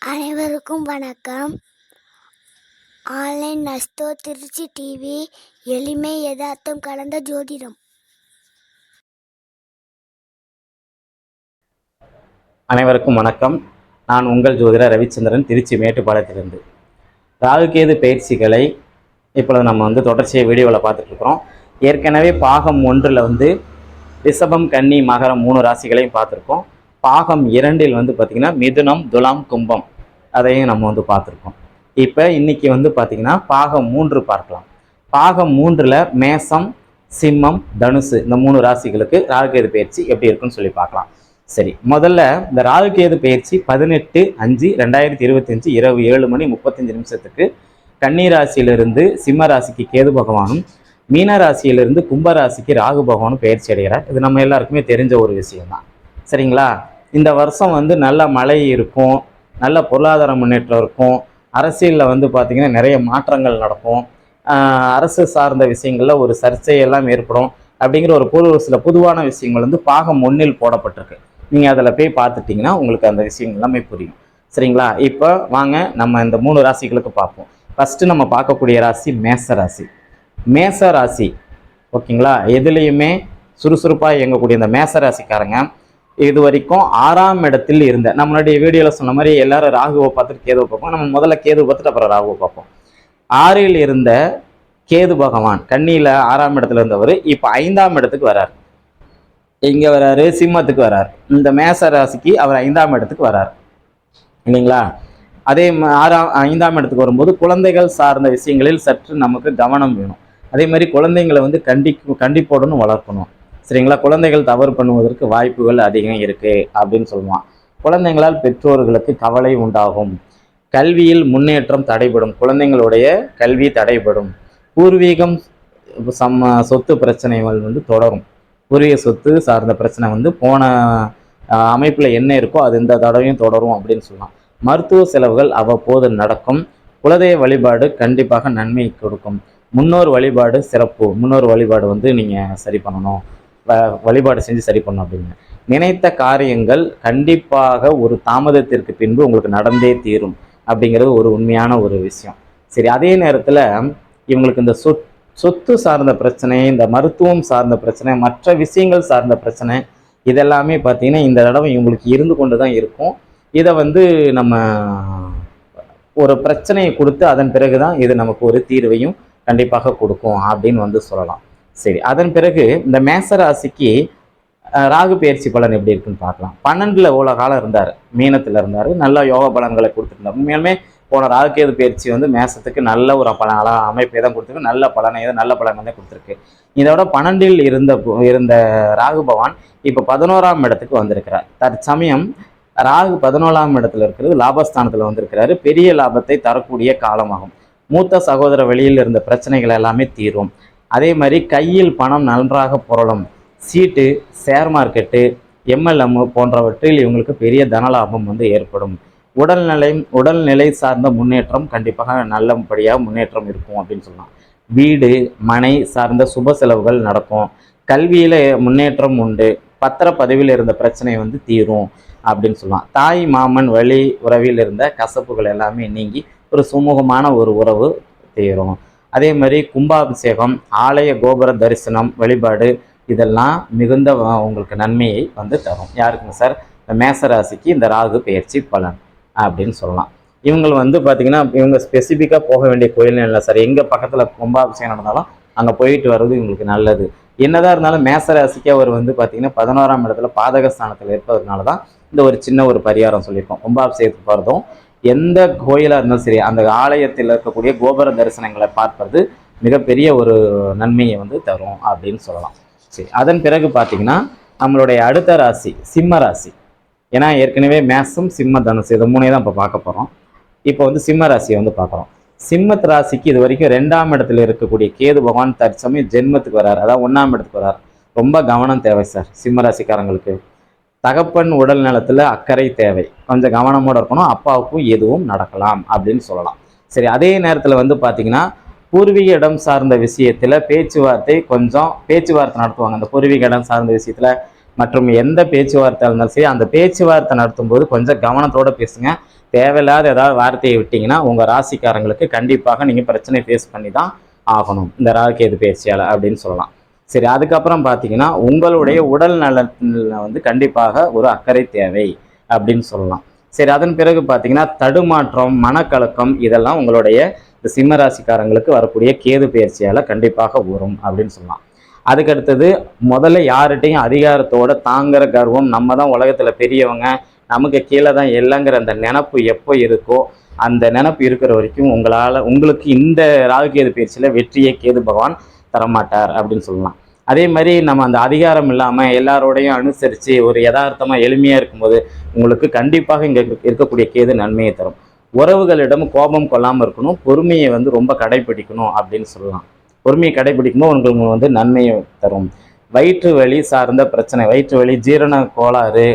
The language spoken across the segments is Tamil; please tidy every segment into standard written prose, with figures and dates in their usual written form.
அனைவருக்கும் வணக்கம். ஆன்லைன் நஸ்தோ திருச்சி டிவி, எளிமை யதார்த்தம் கலந்த ஜோதிடம். அனைவருக்கும் வணக்கம். நான் உங்கள் ஜோதிடர் ரவிச்சந்திரன், திருச்சி மேட்டுப்பாளையத்திலிருந்து. ராகுகேது பயிற்சிகளை இப்பொழுது நம்ம தொடர்ச்சியை வீடியோவில் பார்த்துட்ருக்குறோம். ஏற்கனவே பாகம் 1 ரிஷபம், கன்னி, மகரம் 3 ராசிகளையும் பார்த்துருக்கோம். பாகம் 2 பார்த்திங்கன்னா மிதுனம், துலாம், கும்பம் அதையும் நம்ம பார்த்துருக்கோம். இப்போ இன்னைக்கு பார்த்திங்கன்னா பாகம் 3 பார்க்கலாம். பாகம் 3ல் மேசம், சிம்மம், தனுசு இந்த 3 ராசிகளுக்கு ராகுகேது பயிற்சி எப்படி இருக்குன்னு சொல்லி பார்க்கலாம். சரி, முதல்ல இந்த ராகுகேது பயிற்சி 18/5/2025 இரவு 7:35 கன்னி ராசியிலிருந்து சிம்ம ராசிக்கு கேது பகவானும், மீன ராசியிலிருந்து கும்ப ராசிக்கு ராகு பகவானும் பயிற்சி அடைகிறார். இது நம்ம எல்லாருக்குமே தெரிஞ்ச ஒரு விஷயம்தான். சரிங்களா? இந்த வருஷம் நல்ல மழை இருக்கும், நல்ல பொருளாதார முன்னேற்றம் இருக்கும், அரசியலில் பார்த்திங்கன்னா நிறைய மாற்றங்கள் நடக்கும், அரசு சார்ந்த விஷயங்களில் ஒரு சர்ச்சையெல்லாம் ஏற்படும் அப்படிங்கிற ஒரு சில பொதுவான விஷயங்கள் பாகம் 1 போடப்பட்டிருக்கு. நீங்கள் அதில் போய் பார்த்துட்டிங்கன்னா உங்களுக்கு அந்த விஷயங்கள் எல்லாமே புரியும். சரிங்களா? இப்போ வாங்க நம்ம இந்த 3 ராசிகளுக்கு பார்ப்போம். ஃபஸ்ட்டு நம்ம பார்க்கக்கூடிய ராசி மேச ராசி. மேச ராசி ஓகேங்களா, எதுலேயுமே சுறுசுறுப்பாக இயங்கக்கூடிய இந்த மேச ராசிக்காரங்க இது வரைக்கும் 6ஆம் இடத்தில் இருந்த, நம்மளுடைய வீடியோவில் சொன்ன மாதிரி எல்லாரும் ராகுவை பார்த்துட்டு கேதுவை பார்ப்போம். நம்ம முதல்ல கேதுவை பார்த்துட்டு அப்புறம் ராகுவை பார்ப்போம். 6ல் இருந்த கேது பகவான் கன்னியில் 6ஆம் இடத்துல இருந்தவர் இப்போ 5ஆம் இடத்துக்கு வரார். எங்கே வராரு? சிம்மத்துக்கு வரார். இந்த மேச ராசிக்கு அவர் 5ஆம் இடத்துக்கு வரார் இல்லைங்களா? அதே 5ஆம் இடத்துக்கு வரும்போது குழந்தைகள் சார்ந்த விஷயங்களில் சற்று நமக்கு கவனம் வேணும். அதே மாதிரி குழந்தைங்களை கண்டிப்போடுன்னு வளர்க்கணும். சரிங்களா? குழந்தைகள் தவறு பண்ணுவதற்கு வாய்ப்புகள் அதிகம் இருக்குது அப்படின்னு சொல்லுவான். குழந்தைங்களால் பெற்றோர்களுக்கு கவலை உண்டாகும். கல்வியில் முன்னேற்றம் தடைபடும். குழந்தைங்களுடைய கல்வி தடைபடும். பூர்வீகம் சொத்து பிரச்சனைகள் தொடரும். பூர்வீக சொத்து சார்ந்த பிரச்சனை போன அமைப்பில் என்ன இருக்கோ அது இந்த தடவையும் தொடரும் அப்படின்னு சொல்லலாம். மருத்துவ செலவுகள் அவ்வப்போது நடக்கும். குலதெய்வ வழிபாடு கண்டிப்பாக நன்மை கொடுக்கும். முன்னோர் வழிபாடு சிறப்பு. முன்னோர் வழிபாடு நீங்கள் சரி பண்ணணும், வழிபாடு செஞ்சு சரி பண்ணணும் அப்படின்னு. நினைத்த காரியங்கள் கண்டிப்பாக ஒரு தாமதத்திற்கு பின்பு உங்களுக்கு நடந்தே தீரும் அப்படிங்கிறது ஒரு உண்மையான ஒரு விஷயம். சரி, அதே நேரத்தில் இவங்களுக்கு இந்த சொத்து சார்ந்த பிரச்சனை, இந்த மருத்துவம் சார்ந்த பிரச்சனை, மற்ற விஷயங்கள் சார்ந்த பிரச்சனை இதெல்லாமே பார்த்தீங்கன்னா இந்த தடவை இவங்களுக்கு இருந்து கொண்டு தான் இருக்கும். இதை நம்ம ஒரு பிரச்சனையை கொடுத்து அதன் பிறகு தான் இது நமக்கு ஒரு தீர்வையும் கண்டிப்பாக கொடுக்கும் அப்படின்னு சொல்லலாம். சரி, அதன் பிறகு இந்த மேச ராசிக்கு ராகு பயிற்சி பலன் எப்படி இருக்குன்னு பார்க்கலாம். 12ல் எவ்வளோ காலம் இருந்தார், மீனத்தில் இருந்தார், நல்ல யோக பலன்களை கொடுத்துருந்தார். உண்மையாலுமே போன ராகுகேது பயிற்சி மேசத்துக்கு நல்ல ஒரு அமைப்பை தான் கொடுத்துருக்கு, நல்ல பலனை தான் கொடுத்துருக்கு. இதோட 12ல் இருந்த ராகு பகவான் இப்போ 11ஆம் இடத்துக்கு வந்திருக்கிறார். தற்சமயம் ராகு 11ஆம் இடத்துல இருக்கிறது, லாபஸ்தானத்தில் வந்திருக்கிறாரு. பெரிய லாபத்தை தரக்கூடிய காலமாகும். மூத்த சகோதர வெளியில் இருந்த பிரச்சனைகள் எல்லாமே தீரும். அதே மாதிரி கையில் பணம் நன்றாக புரளும். சீட்டு, ஷேர் மார்க்கெட்டு, MLM போன்றவற்றில் இவங்களுக்கு பெரிய தனலாபம் ஏற்படும். உடல்நிலை சார்ந்த முன்னேற்றம் கண்டிப்பாக நல்லபடியாக முன்னேற்றம் இருக்கும் அப்படின்னு சொல்லலாம். வீடு மனை சார்ந்த சுப செலவுகள் நடக்கும். கல்வியில் முன்னேற்றம் உண்டு. பத்திரப்பதிவில் இருந்த பிரச்சனை தீரும் அப்படின்னு சொல்லலாம். தாய் மாமன் வழி உறவில் இருந்த கசப்புகள் எல்லாமே நீங்கி ஒரு சுமூகமான ஒரு உறவு தீரும். அதே மாதிரி கும்பாபிஷேகம், ஆலய கோபுர தரிசனம், வழிபாடு இதெல்லாம் மிகுந்த உங்களுக்கு நன்மையை தரும். யாருக்குங்க சார்? இந்த மேசராசிக்கு இந்த ராகு பெயர்ச்சி பலன் அப்படின்னு சொல்லலாம். இவங்க பார்த்தீங்கன்னா இவங்க ஸ்பெசிஃபிக்காக போக வேண்டிய கோயில்னு இல்லை சார், எங்கே பக்கத்தில் கும்பாபிஷேகம் நடந்தாலும் அங்கே போயிட்டு வர்றது இவங்களுக்கு நல்லது. என்னதான் இருந்தாலும் மேசராசிக்கு அவர் பார்த்தீங்கன்னா 11ஆம் இடத்துல பாதகஸ்தானத்தில் இருப்பதனால தான் இந்த ஒரு சின்ன ஒரு பரிகாரம் சொல்லியிருக்கோம். கும்பாபிஷேகத்துக்கு போகிறதும் எந்த கோயிலாக இருந்தாலும் சரி அந்த ஆலயத்தில் இருக்கக்கூடிய கோபுர தரிசனங்களை பார்ப்பது மிகப்பெரிய ஒரு நன்மையை தரும் அப்படின்னு சொல்லலாம். சரி, அதன் பிறகு பார்த்தீங்கன்னா நம்மளுடைய அடுத்த ராசி சிம்ம ராசி. ஏன்னா ஏற்கனவே மேசம், சிம்ம, தனுசு இதை 3 தான் இப்போ பார்க்க போகிறோம். இப்போ சிம்ம ராசியை பார்க்குறோம். சிம்மத் ராசிக்கு இது வரைக்கும் 2ஆம் இடத்துல இருக்கக்கூடிய கேது பகவான் தற்சமயம் ஜென்மத்துக்கு வரார், அதாவது 1ஆம் இடத்துக்கு வரார். ரொம்ப கவனம் தேவை சார் சிம்ம ராசிக்காரங்களுக்கு. தகப்பன் உடல் நலத்தில் அக்கறை தேவை, கொஞ்சம் கவனமோடு இருக்கணும். அப்பாவுக்கும் எதுவும் நடக்கலாம் அப்படின்னு சொல்லலாம். சரி, அதே நேரத்தில் பார்த்தீங்கன்னா பூர்வீக இடம் சார்ந்த விஷயத்தில் பேச்சுவார்த்தை நடத்துவாங்க. அந்த பூர்வீக இடம் சார்ந்த விஷயத்தில் மற்றும் எந்த பேச்சுவார்த்தை இருந்தாலும் சரி அந்த பேச்சுவார்த்தை நடத்தும் போது கொஞ்சம் கவனத்தோடு பேசுங்க. தேவையில்லாத ஏதாவது வார்த்தையை விட்டீங்கன்னா உங்கள் ராசிக்காரங்களுக்கு கண்டிப்பாக நீங்கள் பிரச்சனை ஃபேஸ் பண்ணி தான் ஆகணும் இந்த ராகு கேது பயிற்சியால் அப்படின்னு சொல்லலாம். சரி, அதுக்கப்புறம் பார்த்தீங்கன்னா உங்களுடைய உடல் நலத்தில் வந்து கண்டிப்பாக ஒரு அக்கறை தேவை அப்படின்னு சொல்லலாம். சரி, அதன் பிறகு பார்த்தீங்கன்னா தடுமாற்றம், மனக்கலக்கம் இதெல்லாம் உங்களுடைய இந்த சிம்ம ராசிக்காரங்களுக்கு வரக்கூடிய கேது பயிற்சியால் கண்டிப்பாக வரும் அப்படின்னு சொல்லலாம். அதுக்கடுத்தது முதல்ல யார்கிட்டையும் அதிகாரத்தோட தாங்குற கர்வம், நம்ம தான் உலகத்தில் பெரியவங்க, நமக்கு கீழே தான் இல்லைங்கிற அந்த நினப்பு எப்போ இருக்கோ அந்த நினப்பு இருக்கிற வரைக்கும் உங்களுக்கு இந்த ராகு கேது பயிற்சியில் வெற்றியை கேது பகவான் தரமாட்டார் அப்படின்னு சொல்லலாம். அதே மாதிரி நம்ம அந்த அதிகாரம் இல்லாமல் எல்லாரோடையும் அனுசரித்து ஒரு யதார்த்தமாக எளிமையாக இருக்கும்போது உங்களுக்கு கண்டிப்பாக இங்கே இருக்கக்கூடிய கேது நன்மையை தரும். உறவுகளிடம் கோபம் கொள்ளாமல் இருக்கணும், பொறுமையை வந்து ரொம்ப கடைபிடிக்கணும் அப்படின்னு சொல்லலாம். பொறுமையை கடைபிடிக்கும்போது உங்களுக்கு வந்து நன்மையை தரும். வயிற்று வலி சார்ந்த பிரச்சனை, வயிற்று வலி, ஜீரண கோளாறு,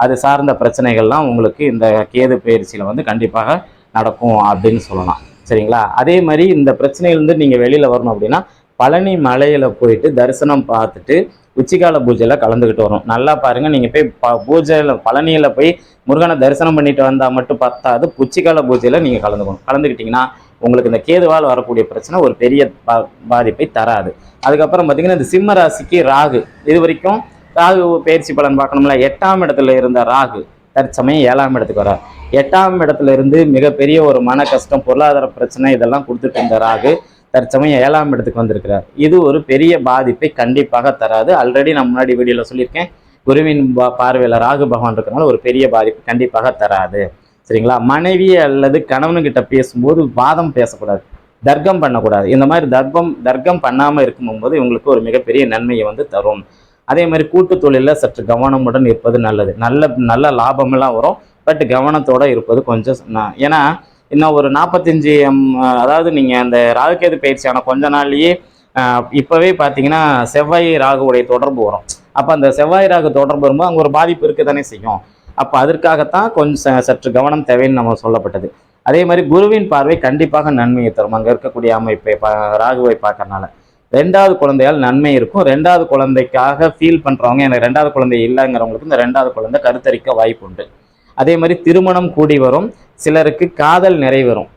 அது சார்ந்த பிரச்சனைகள்லாம் உங்களுக்கு இந்த கேது பயிற்சியில் வந்து கண்டிப்பாக நடக்கும் அப்படின்னு சொல்லலாம். சரிங்களா? அதே மாதிரி இந்த பிரச்சனையிலேருந்து நீங்கள் வெளியில் வரணும் அப்படின்னா பழனி மலையில் போயிட்டு தரிசனம் பார்த்துட்டு உச்சிக்கால பூஜையில் கலந்துக்கிட்டு வரும். நல்லா பாருங்கள், நீங்கள் போய் பூஜையில் பழனியில் போய் முருகனை தரிசனம் பண்ணிட்டு வந்தால் மட்டும் பத்தாது, உச்சிக்கால பூஜையில் நீங்கள் கலந்துக்கிட்டிங்கன்னா உங்களுக்கு இந்த கேதுவால் வரக்கூடிய பிரச்சனை ஒரு பெரிய பாதிப்பை தராது. அதுக்கப்புறம் பார்த்தீங்கன்னா இந்த சிம்ம ராசிக்கு ராகு, இது வரைக்கும் ராகு பயிற்சி பலன் பார்க்கணும்ல. 8ஆம் இடத்துல இருந்த ராகு தற்சமயம் 7ஆம் இடத்துக்கு வரார். 8ஆம் இடத்துல இருந்து மிகப்பெரிய ஒரு மன கஷ்டம், பொருளாதார பிரச்சனை இதெல்லாம் கொடுத்துட்டு இருந்த ராகு தற்சமயம் 7ஆம் இடத்துக்கு வந்திருக்கிறார். இது ஒரு பெரிய பாதிப்பை கண்டிப்பாக தராது. ஆல்ரெடி நான் முன்னாடி வீடியோவில் சொல்லியிருக்கேன், குருவின் பார்வையில் ராகு பகவான் இருக்கிறனால ஒரு பெரிய பாதிப்பு கண்டிப்பாக தராது. சரிங்களா? மனைவி அல்லது கணவனுக்கிட்ட பேசும்போது வாதம் பேசக்கூடாது, தர்க்கம் பண்ணக்கூடாது. இந்த மாதிரி தர்க்கம் பண்ணாமல் இருக்கும்போது இவங்களுக்கு ஒரு மிகப்பெரிய நன்மையை வந்து தரும். அதே மாதிரி கூட்டு தொழிலில் சற்று கவனமுடன் இருப்பது நல்லது. நல்ல லாபமெல்லாம் வரும், பட் கவனத்தோடு இருப்பது கொஞ்சம். ஏன்னா இன்னும் ஒரு 45 அதாவது நீங்கள் அந்த ராகுகேது பயிற்சியான கொஞ்ச நாள்லேயே இப்போவே பார்த்தீங்கன்னா செவ்வாய் ராகுவுடைய தொடர்பு வரும். அப்போ அந்த செவ்வாய் ராகு தொடர்பு வரும்போது அங்கே ஒரு பாதிப்பு இருக்க தானே செய்யும். அப்போ அதற்காகத்தான் கொஞ்சம் சற்று கவனம் தேவைன்னு நம்ம சொல்லப்பட்டது. அதே மாதிரி குருவின் பார்வை கண்டிப்பாக நன்மையை தரும். அங்கே இருக்கக்கூடிய அமைப்பை ராகுவை பார்க்கறனால 2வது குழந்தையால் நன்மை இருக்கும். 2வது குழந்தைக்காக ஃபீல் பண்ணுறவங்க, எனக்கு 2வது குழந்தை இல்லைங்கிறவங்களுக்கு இந்த 2வது குழந்தை கருத்தரிக்க வாய்ப்பு உண்டு. அதே மாதிரி திருமணம் கூடி வரும், சிலருக்கு காதல் நிறைவேறும்.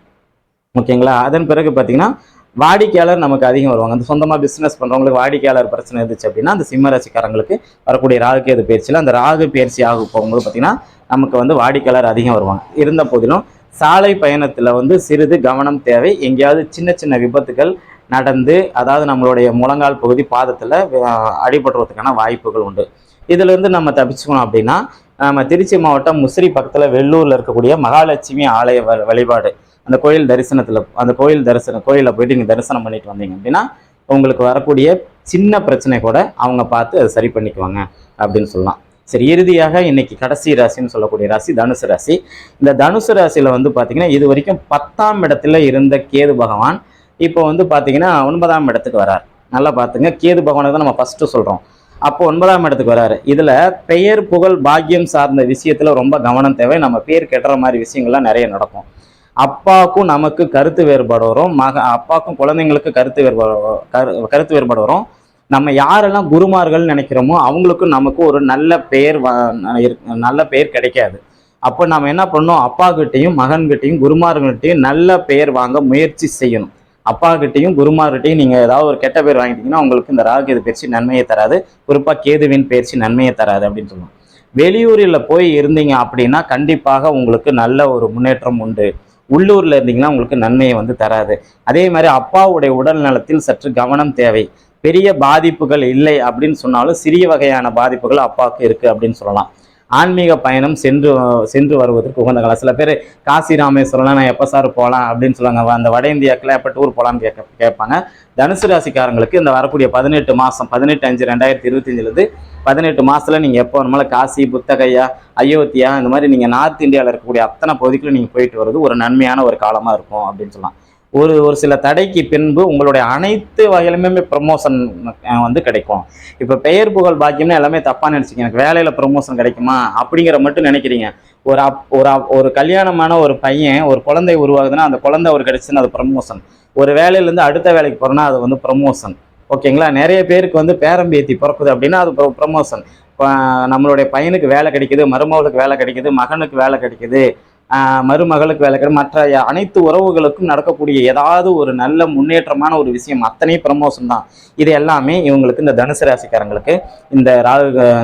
ஓகேங்களா? அதன் பிறகு பார்த்தீங்கன்னா வாடிக்கையாளர் நமக்கு அதிகம் வருவாங்க. அந்த சொந்தமாக பிஸ்னஸ் பண்ணுறவங்களுக்கு வாடிக்கையாளர் பிரச்சனை இருந்துச்சு அப்படின்னா அந்த சிம்ம ராசிக்காரங்களுக்கு வரக்கூடிய ராகு கேது பயிற்சியில் அந்த ராகு பயிற்சி ஆக போகும்போது பார்த்தீங்கன்னா நமக்கு வந்து வாடிக்கையாளர் அதிகம் வருவாங்க. இருந்த போதிலும் சாலை பயணத்தில் வந்து சிறிது கவனம் தேவை. எங்கேயாவது சின்ன சின்ன விபத்துகள் நடந்து, அதாவது நம்மளுடைய முழங்கால் பகுதி பாதத்தில் அடிபடுறதுக்கான வாய்ப்புகள் உண்டு. இதிலிருந்து நம்ம தப்பிச்சுக்கணும் அப்படின்னா நம்ம திருச்சி மாவட்டம் முசிறி பக்கத்தில் வெள்ளூரில் இருக்கக்கூடிய மகாலட்சுமி ஆலய வழிபாடு, அந்த கோயில் தரிசனத்தில் அந்த கோயிலில் போயிட்டு நீங்கள் தரிசனம் பண்ணிட்டு வந்தீங்க அப்படின்னா உங்களுக்கு வரக்கூடிய சின்ன பிரச்சனை கூட அவங்க பார்த்து அதை சரி பண்ணிக்குவாங்க அப்படின்னு சொல்லலாம். சரி, இறுதியாக இன்னைக்கு கடைசி ராசின்னு சொல்லக்கூடிய ராசி தனுசு ராசி. இந்த தனுசு ராசியில் வந்து பார்த்தீங்கன்னா இது வரைக்கும் 10ஆம் இடத்துல இருந்த கேது பகவான் இப்போ வந்து பார்த்தீங்கன்னா 9ஆம் இடத்துக்கு வரார். நல்லா பார்த்துங்க, கேது பகவானை தான் நம்ம ஃபஸ்ட்டு சொல்கிறோம். அப்போ 9ஆம் இடத்துக்கு வராரு. இதில் பெயர் புகழ் பாக்கியம் சார்ந்த விஷயத்தில் ரொம்ப கவனம் தேவை. நம்ம பேர் கெட்டுற மாதிரி விஷயங்கள்லாம் நிறைய நடக்கும். அப்பாவுக்கும் நமக்கு கருத்து வேறுபாடு வரும், அப்பாவுக்கும் குழந்தைங்களுக்கு கருத்து வேறுபாடு வரும். நம்ம யாரெல்லாம் குருமார்கள் நினைக்கிறோமோ அவங்களுக்கும் நமக்கு ஒரு நல்ல பெயர் கிடைக்காது. அப்போ நம்ம என்ன பண்ணணும், அப்பாக்கிட்டையும் மகன்கிட்டையும் குருமார்கள்கிட்டையும் நல்ல பெயர் வாங்க முயற்சி செய்யணும். அப்பாக்கிட்டையும் குருமார்கிட்டையும் நீங்கள் ஏதாவது ஒரு கெட்ட பேர் வாங்கிட்டீங்கன்னா உங்களுக்கு இந்த ராகு கேது பயிற்சி நன்மையை தராது. குறிப்பாக கேதுவின் பயிற்சி நன்மையை தராது அப்படின்னு சொல்லுவோம். வெளியூரில் போய் இருந்தீங்க அப்படின்னா கண்டிப்பாக உங்களுக்கு நல்ல ஒரு முன்னேற்றம் உண்டு. உள்ளூரில் இருந்தீங்கன்னா உங்களுக்கு நன்மையை வந்து தராது. அதே மாதிரி அப்பாவுடைய உடல் நலத்தில் சற்று கவனம் தேவை. பெரிய பாதிப்புகள் இல்லை அப்படின்னு சொன்னாலும் சிறிய வகையான பாதிப்புகள் அப்பாவுக்கு இருக்குது அப்படின்னு சொல்லலாம். ஆன்மீக பயணம் சென்று வருவதற்கு உகந்த காலம். சில பேர் காசி ராமேஸ்வரம்லாம் நான் எப்போ சார் போகலாம் அப்படின்னு சொல்லுவாங்க. அந்த வட இந்தியாக்கில் எப்போ டூர் போகலான்னு கேட்பாங்க. தனுசு ராசிக்காரங்களுக்கு இந்த வரக்கூடிய 18 மாதம் 18/5/2025 18 மாதத்தில் நீங்கள் எப்போ வேணுமாலும் காசி, புத்தகையா, அயோத்தியா இந்த மாதிரி நீங்கள் நார்த் இந்தியாவில் இருக்கக்கூடிய அத்தனை பகுதிகளும் நீங்கள் போயிட்டு வருது ஒரு நன்மையான ஒரு காலமாக இருக்கும் அப்படின்னு சொல்லலாம். ஒரு சில தடைக்கு பின்பு உங்களுடைய அனைத்து வகையிலுமே ப்ரமோஷன் வந்து கிடைக்கும். இப்போ பெயர் புகழ் பாக்கியம்னு எல்லாமே தப்பாக நினச்சிங்க, எனக்கு வேலையில் ப்ரமோஷன் கிடைக்குமா அப்படிங்கிற மட்டும் நினைக்கிறீங்க. ஒரு கல்யாணமான ஒரு பையன் ஒரு குழந்தை உருவாகுதுன்னா அந்த குழந்தை ஒரு கிடைச்சுன்னா அது ப்ரமோஷன். ஒரு வேலையிலேருந்து அடுத்த வேலைக்கு போகிறோன்னா அது வந்து ப்ரமோஷன். ஓகேங்களா? நிறைய பேருக்கு வந்து பேரம்பேத்தி பிறக்குது அப்படின்னா அது ப்ரமோஷன். நம்மளுடைய பையனுக்கு வேலை கிடைக்குது, மருமகளுக்கு வேலை கிடைக்குது, மகனுக்கு வேலை கிடைக்குது, மருமகளுக்கு வேலைக்கிற மற்ற அனைத்து உறவுகளுக்கும் நடக்கக்கூடிய ஏதாவது ஒரு நல்ல முன்னேற்றமான ஒரு விஷயம், அத்தனை ப்ரமோஷன் தான். இது எல்லாமே இவங்களுக்கு, இந்த தனுசு ராசிக்காரங்களுக்கு இந்த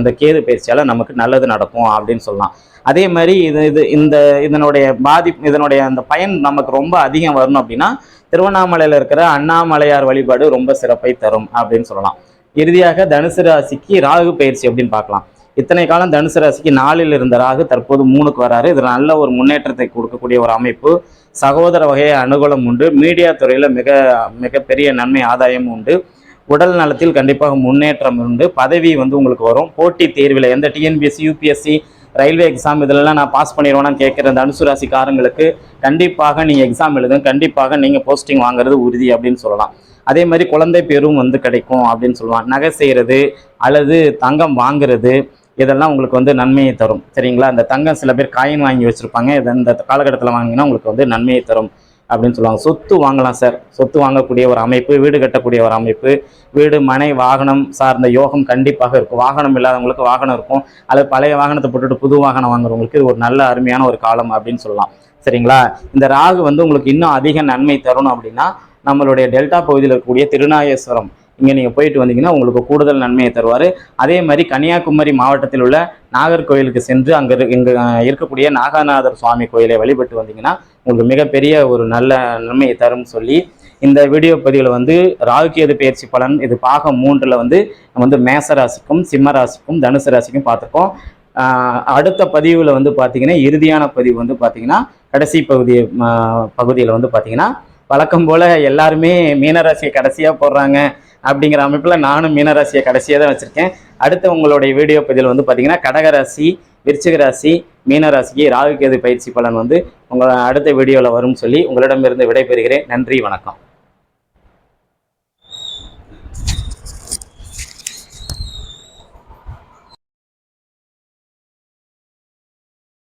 இந்த கேது பயிற்சியால் நமக்கு நல்லது நடக்கும் அப்படின்னு சொல்லலாம். அதே மாதிரி இதனுடைய இதனுடைய அந்த பயன் நமக்கு ரொம்ப அதிகம் வரணும் அப்படின்னா திருவண்ணாமலையில் இருக்கிற அண்ணாமலையார் வழிபாடு ரொம்ப சிறப்பை தரும் அப்படின்னு சொல்லலாம். இறுதியாக தனுசு ராசிக்கு ராகு பயிற்சி அப்படின்னு பார்க்கலாம். இத்தனை காலம் தனுசு ராசிக்கு 4ல் இருந்த ராகு தற்போது 3க்கு வராரு. இது நல்ல ஒரு முன்னேற்றத்தை கொடுக்கக்கூடிய ஒரு அமைப்பு. சகோதர வகையை அனுகூலம் உண்டு. மீடியா துறையில் மிகப்பெரிய நன்மை ஆதாயம் உண்டு. உடல் நலத்தில் கண்டிப்பாக முன்னேற்றம் உண்டு. பதவி உங்களுக்கு வரும். போட்டி தேர்வில் எந்த டிஎன்பிஎஸ்சி, யூபிஎஸ்சி, ரயில்வே எக்ஸாம் இதிலெல்லாம் நான் பாஸ் பண்ணிடுவேன்னு கேட்குற தனுசு ராசிக்காரங்களுக்கு கண்டிப்பாக நீங்கள் எக்ஸாம் எழுதுங்க, கண்டிப்பாக நீங்கள் போஸ்டிங் வாங்குறது உறுதி அப்படின்னு சொல்லலாம். அதே மாதிரி குழந்தை பேரும் கிடைக்கும் அப்படின்னு சொல்லுவாங்க. நகை செய்கிறது அல்லது தங்கம் வாங்குறது இதெல்லாம் உங்களுக்கு நன்மையை தரும். சரிங்களா? இந்த தங்கம் சில பேர் காயின் வாங்கி வச்சுருப்பாங்க. இந்த காலகட்டத்தில் வாங்கினா உங்களுக்கு நன்மையை தரும் அப்படின்னு சொல்லுவாங்க. சொத்து வாங்கலாம் சார். சொத்து வாங்கக்கூடிய ஒரு அமைப்பு, வீடு கட்டக்கூடிய ஒரு அமைப்பு, வீடு மனை வாகனம் சார்ந்த யோகம் கண்டிப்பாக இருக்கும். வாகனம் இல்லாதவங்களுக்கு வாகனம் இருக்கும். அல்லது பழைய வாகனத்தை போட்டுட்டு புது வாகனம் வாங்குறவங்களுக்கு இது ஒரு நல்ல அருமையான ஒரு காலம் அப்படின்னு சொல்லலாம். சரிங்களா? இந்த ராகு உங்களுக்கு இன்னும் அதிக நன்மை தரணும் அப்படின்னா நம்மளுடைய டெல்டா பகுதியில் இருக்கக்கூடிய திருநாகேஸ்வரம் இங்கே நீங்கள் போயிட்டு வந்தீங்கன்னா உங்களுக்கு கூடுதல் நன்மையை தருவார். அதே மாதிரி கன்னியாகுமரி மாவட்டத்தில் உள்ள நாகர்கோயிலுக்கு சென்று அங்கே இருக்கக்கூடிய நாகநாதர் சுவாமி கோயிலை வழிபட்டு வந்தீங்கன்னா உங்களுக்கு மிகப்பெரிய ஒரு நல்ல நன்மையை தரும் சொல்லி இந்த வீடியோ பதிவில் ராகுகேது பயிற்சி பலன் இது பாகம் 3ல் நம்ம மேச ராசிக்கும் சிம்ம ராசிக்கும் தனுசு ராசிக்கும் பார்த்துருக்கோம். அடுத்த பதிவில் பார்த்தீங்கன்னா இறுதியான பதிவு பார்த்தீங்கன்னா கடைசி பகுதியில் பார்த்தீங்கன்னா வழக்கம் போல் எல்லாருமே மீனராசியை கடைசியாக போடுறாங்க அப்படிங்கிற அமைப்பில் நானும் மீனராசியை கடைசியாக தான் வச்சுருக்கேன். அடுத்து உங்களுடைய வீடியோ பதிவில் பார்த்தீங்கன்னா கடகராசி, விருச்சிக ராசி, மீனராசிக்கு ராகுகேது பயிற்சி பலன் உங்களை அடுத்த வீடியோவில் வரும்னு சொல்லி உங்களிடமிருந்து விடைபெறுகிறேன். நன்றி, வணக்கம்.